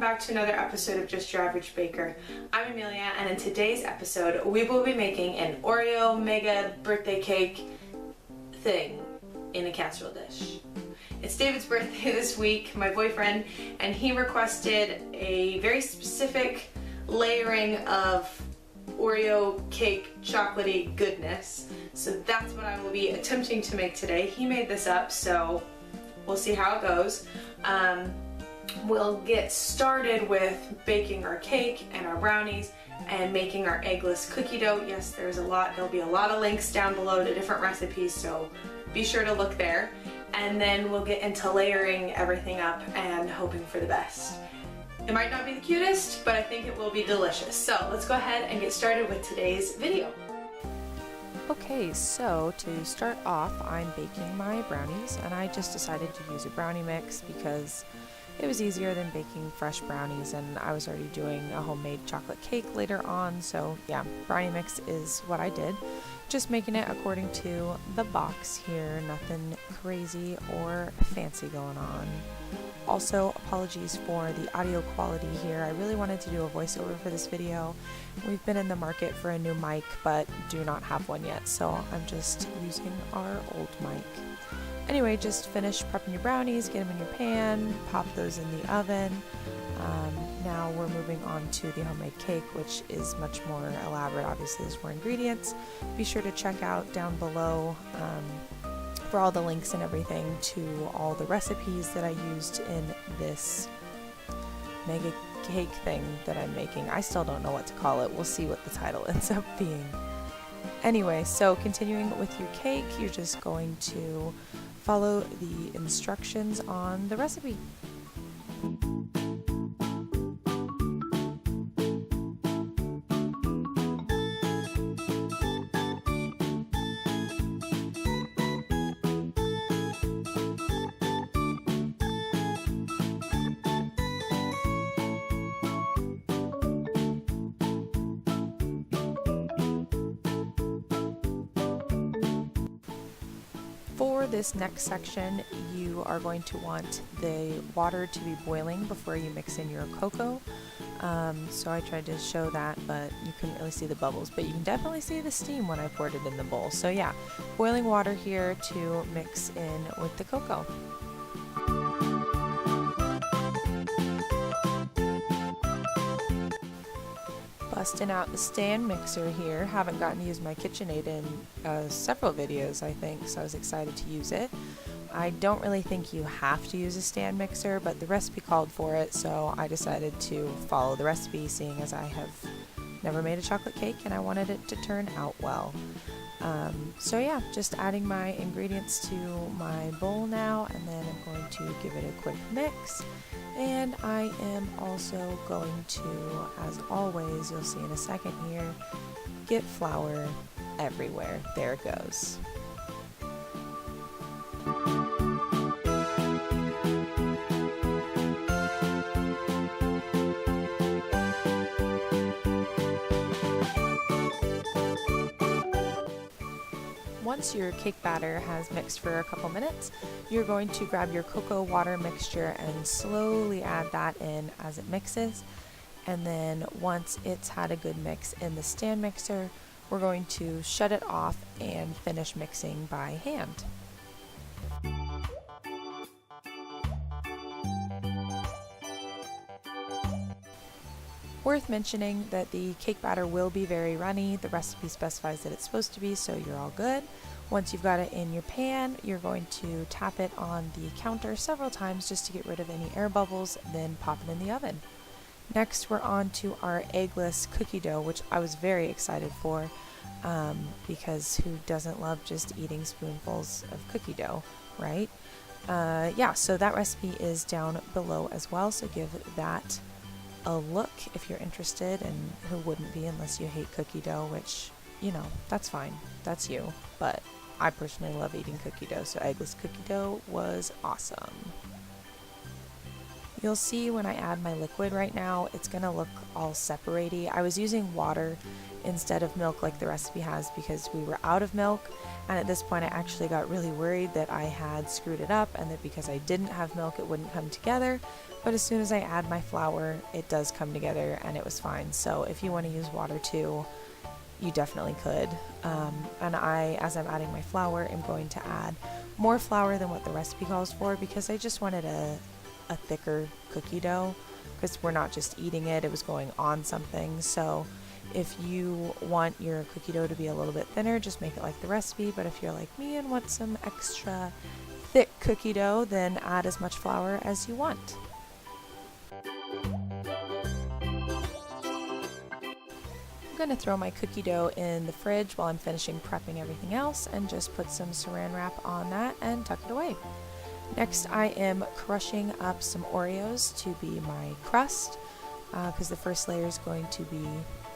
back to another episode of Just Your Average Baker. I'm Amelia, and in today's episode we will be making an Oreo mega birthday cake thing in a casserole dish. It's David's birthday this week, my boyfriend, and he requested a very specific layering of Oreo cake chocolatey goodness. So that's what I will be attempting to make today. He made this up, so we'll see how it goes. We'll get started with baking our cake and our brownies and making our eggless cookie dough. Yes, there'll be a lot of links down below to different recipes, so be sure to look there. And then we'll get into layering everything up and hoping for the best. It might not be the cutest, but I think it will be delicious. So let's go ahead and get started with today's video. Okay, so to start off, I'm baking my brownies, and I just decided to use a brownie mix because it was easier than baking fresh brownies, and I was already doing a homemade chocolate cake later on, so yeah, brownie mix is what I did. Just making it according to the box here, nothing crazy or fancy going on. Also, apologies for the audio quality here. I really wanted to do a voiceover for this video. We've been in the market for a new mic, but do not have one yet, so I'm just using our old mic. Anyway, just finish prepping your brownies, get them in your pan, pop those in the oven. Now we're moving on to the homemade cake, which is much more elaborate. Obviously, there's more ingredients. Be sure to check out down below for all the links and everything to all the recipes that I used in this mega cake thing that I'm making. I still don't know what to call it. We'll see what the title ends up being. Anyway, so continuing with your cake, you're just going to follow the instructions on the recipe. For this next section, you are going to want the water to be boiling before you mix in your cocoa. So I tried to show that, but you couldn't really see the bubbles, but you can definitely see the steam when I poured it in the bowl. So yeah, boiling water here to mix in with the cocoa. Busting out the stand mixer here. Haven't gotten to use my KitchenAid in several videos, I think, so I was excited to use it. I don't really think you have to use a stand mixer, but the recipe called for it, so I decided to follow the recipe, seeing as I have never made a chocolate cake and I wanted it to turn out well. So yeah, just adding my ingredients to my bowl now, and then I'm going to give it a quick mix. And I am also going to, as always, you'll see in a second here, get flour everywhere. There it goes. Once your cake batter has mixed for a couple minutes, you're going to grab your cocoa water mixture and slowly add that in as it mixes. And then once it's had a good mix in the stand mixer, we're going to shut it off and finish mixing by hand. Worth mentioning that the cake batter will be very runny. The recipe specifies that it's supposed to be, so you're all good. Once you've got it in your pan, you're going to tap it on the counter several times just to get rid of any air bubbles, then pop it in the oven. Next, we're on to our eggless cookie dough, which I was very excited for because who doesn't love just eating spoonfuls of cookie dough, right? Yeah, so that recipe is down below as well, so give that a look if you're interested, and who wouldn't be unless you hate cookie dough, which, you know, that's fine, that's you, but I personally love eating cookie dough, so eggless cookie dough was awesome. You'll see when I add my liquid right now, it's gonna look all separatey. I was using water instead of milk like the recipe has because we were out of milk, And at this point I actually got really worried that I had screwed it up and that because I didn't have milk it wouldn't come together. But as soon as I add my flour, it does come together and it was fine. So if you want to use water too, you definitely could. And as I'm adding my flour, I'm going to add more flour than what the recipe calls for because I just wanted a thicker cookie dough, because we're not just eating it, it was going on something. So if you want your cookie dough to be a little bit thinner, just make it like the recipe. But if you're like me and want some extra thick cookie dough, then add as much flour as you want. I'm going to throw my cookie dough in the fridge while I'm finishing prepping everything else and just put some saran wrap on that and tuck it away. Next I am crushing up some Oreos to be my crust, because the first layer is going to be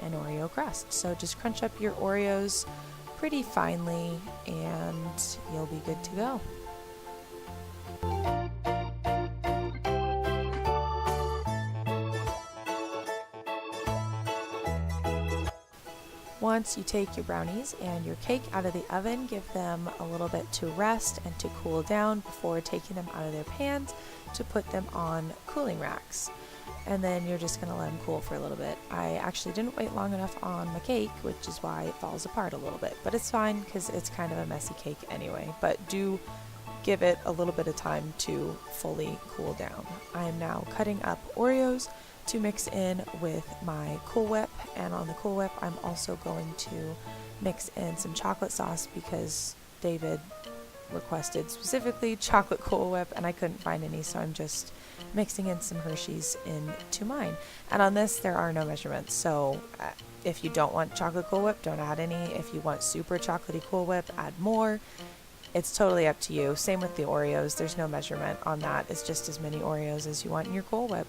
an Oreo crust. So just crunch up your Oreos pretty finely and you'll be good to go. Once you take your brownies and your cake out of the oven, give them a little bit to rest and to cool down before taking them out of their pans to put them on cooling racks. And then you're just going to let them cool for a little bit. I actually didn't wait long enough on my cake, which is why it falls apart a little bit. But it's fine because it's kind of a messy cake anyway. But do give it a little bit of time to fully cool down. I am now cutting up Oreos to mix in with my Cool Whip, and on the Cool Whip I'm also going to mix in some chocolate sauce because David requested specifically chocolate Cool Whip and I couldn't find any, so I'm just mixing in some Hershey's into mine. And on this there are no measurements, so if you don't want chocolate Cool Whip, don't add any. If you want super chocolatey Cool Whip, add more. It's totally up to you. Same with the Oreos, there's no measurement on that. It's just as many Oreos as you want in your Cool Whip.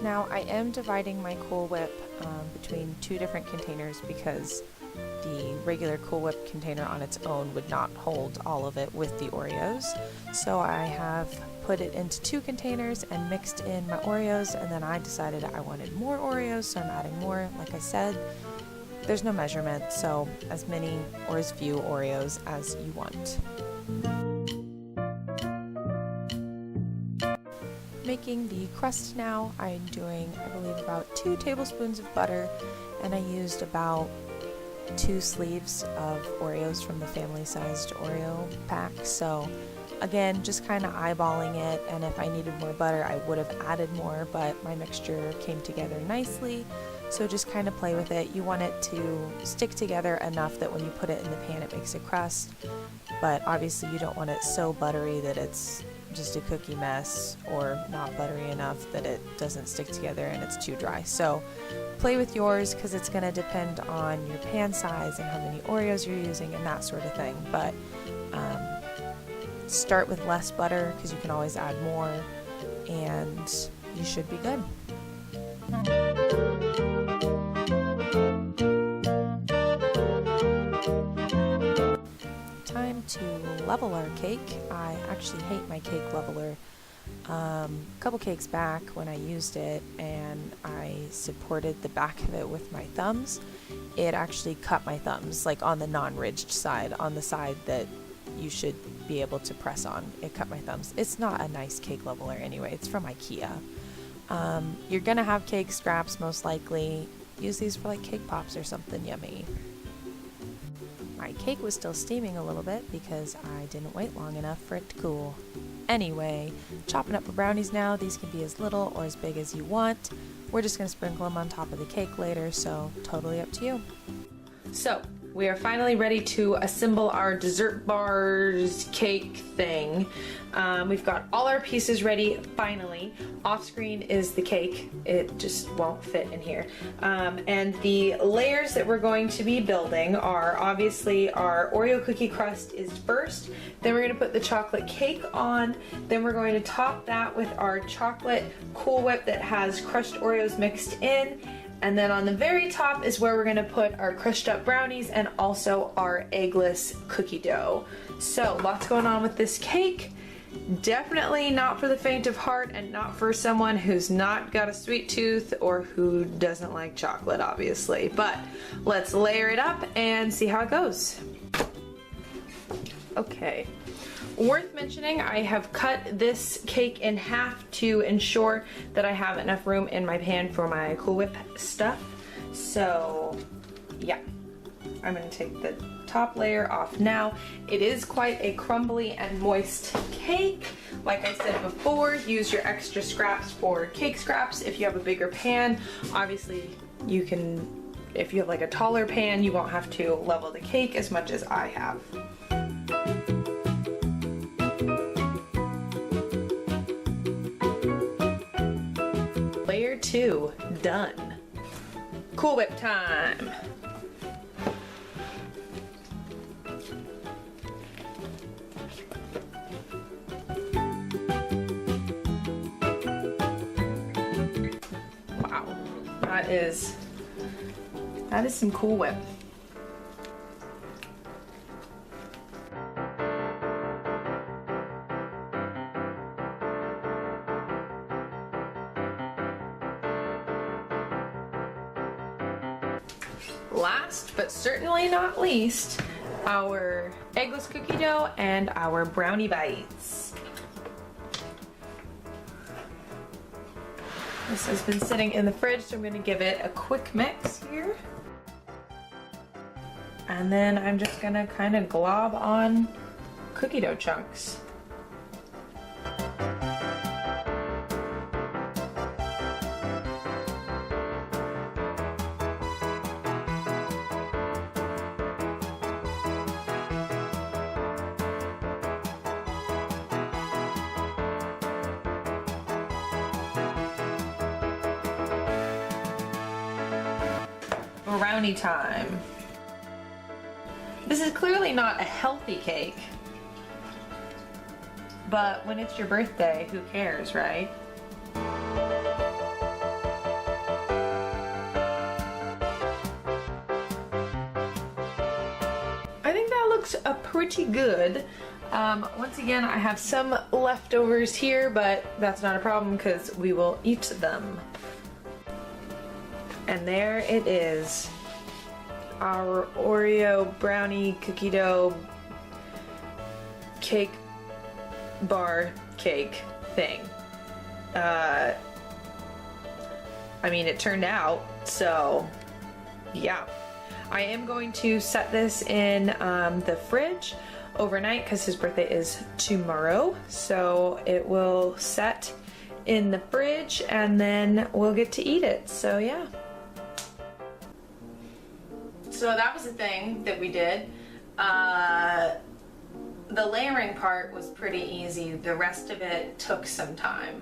Now I am dividing my Cool Whip between two different containers because the regular Cool Whip container on its own would not hold all of it with the Oreos. So I have put it into two containers and mixed in my Oreos, and then I decided I wanted more Oreos, so I'm adding more. Like I said, there's no measurement, so as many or as few Oreos as you want. Making the crust now, I'm doing, I believe, about 2 tablespoons of butter, and I used about 2 sleeves of Oreos from the family-sized Oreo pack. So again, just kind of eyeballing it, and if I needed more butter I would have added more, but my mixture came together nicely, so just kind of play with it. You want it to stick together enough that when you put it in the pan it makes a crust, but obviously you don't want it so buttery that it's just a cookie mess, or not buttery enough that it doesn't stick together and it's too dry. So play with yours because it's going to depend on your pan size and how many Oreos you're using and that sort of thing. But start with less butter because you can always add more, and you should be good. Time to level our cake. I actually hate my cake leveler. A couple cakes back when I used it and I supported the back of it with my thumbs, it actually cut my thumbs, like on the non-ridged side, on the side that you should be able to press on. It cut my thumbs. It's not a nice cake leveler anyway. It's from IKEA. You're gonna have cake scraps most likely. Use these for like cake pops or something yummy. My cake was still steaming a little bit because I didn't wait long enough for it to cool. Anyway, chopping up the brownies now. These can be as little or as big as you want. We're just going to sprinkle them on top of the cake later, so totally up to you. So, we are finally ready to assemble our dessert bars cake thing. We've got all our pieces ready, finally. Off screen is the cake. It just won't fit in here. And the layers that we're going to be building are obviously our Oreo cookie crust is first, then we're going to put the chocolate cake on, then we're going to top that with our chocolate Cool Whip that has crushed Oreos mixed in, And then on the very top is where we're gonna put our crushed up brownies and also our eggless cookie dough. So lots going on with this cake. Definitely not for the faint of heart and not for someone who's not got a sweet tooth or who doesn't like chocolate, obviously. But let's layer it up and see how it goes. Okay. Worth mentioning, I have cut this cake in half to ensure that I have enough room in my pan for my Cool Whip stuff. So, yeah. I'm going to take the top layer off now. It is quite a crumbly and moist cake. Like I said before, use your extra scraps for cake scraps. If you have a bigger pan, obviously you can, if you have like a taller pan, you won't have to level the cake as much as I have. Layer 2, done. Cool Whip time. Wow, that is some Cool Whip. Last but certainly not least, our eggless cookie dough and our brownie bites. This has been sitting in the fridge, so I'm going to give it a quick mix here. And then I'm just going to kind of glob on cookie dough chunks. Brownie time. This is clearly not a healthy cake, but when it's your birthday, who cares, right? I think that looks pretty good. Once again, I have some leftovers here, but that's not a problem because we will eat them. And there it is, our Oreo brownie cookie dough cake bar cake thing. I mean, it turned out, so yeah. I am going to set this in the fridge overnight because his birthday is tomorrow, so it will set in the fridge and then we'll get to eat it, so yeah. So that was the thing that we did. The layering part was pretty easy. The rest of it took some time.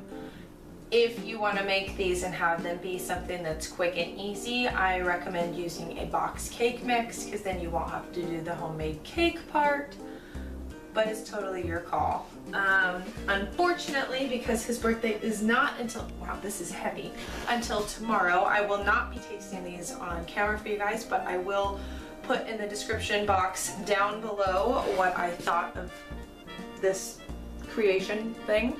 If you want to make these and have them be something that's quick and easy, I recommend using a box cake mix because then you won't have to do the homemade cake part. But it's totally your call. Unfortunately, because his birthday is not until, wow, this is heavy, until tomorrow, I will not be tasting these on camera for you guys, but I will put in the description box down below what I thought of this creation thing.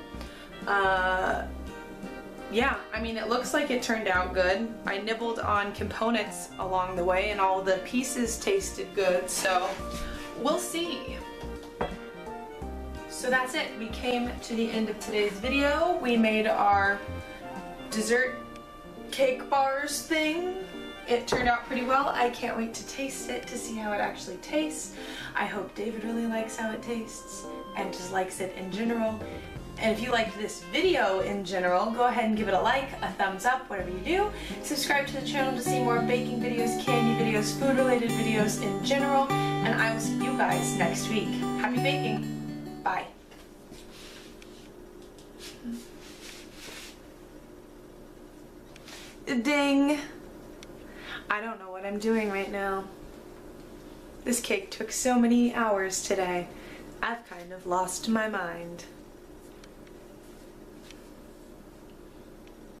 Yeah, I mean, it looks like it turned out good. I nibbled on components along the way and all the pieces tasted good, so we'll see. So that's it. We came to the end of today's video. We made our dessert cake bars thing. It turned out pretty well. I can't wait to taste it to see how it actually tastes. I hope David really likes how it tastes and just likes it in general. And if you liked this video in general, go ahead and give it a like, a thumbs up, whatever you do. Subscribe to the channel to see more baking videos, candy videos, food related videos in general. And I will see you guys next week. Happy baking. Bye. Ding. I don't know what I'm doing right now. This cake took so many hours today. I've kind of lost my mind.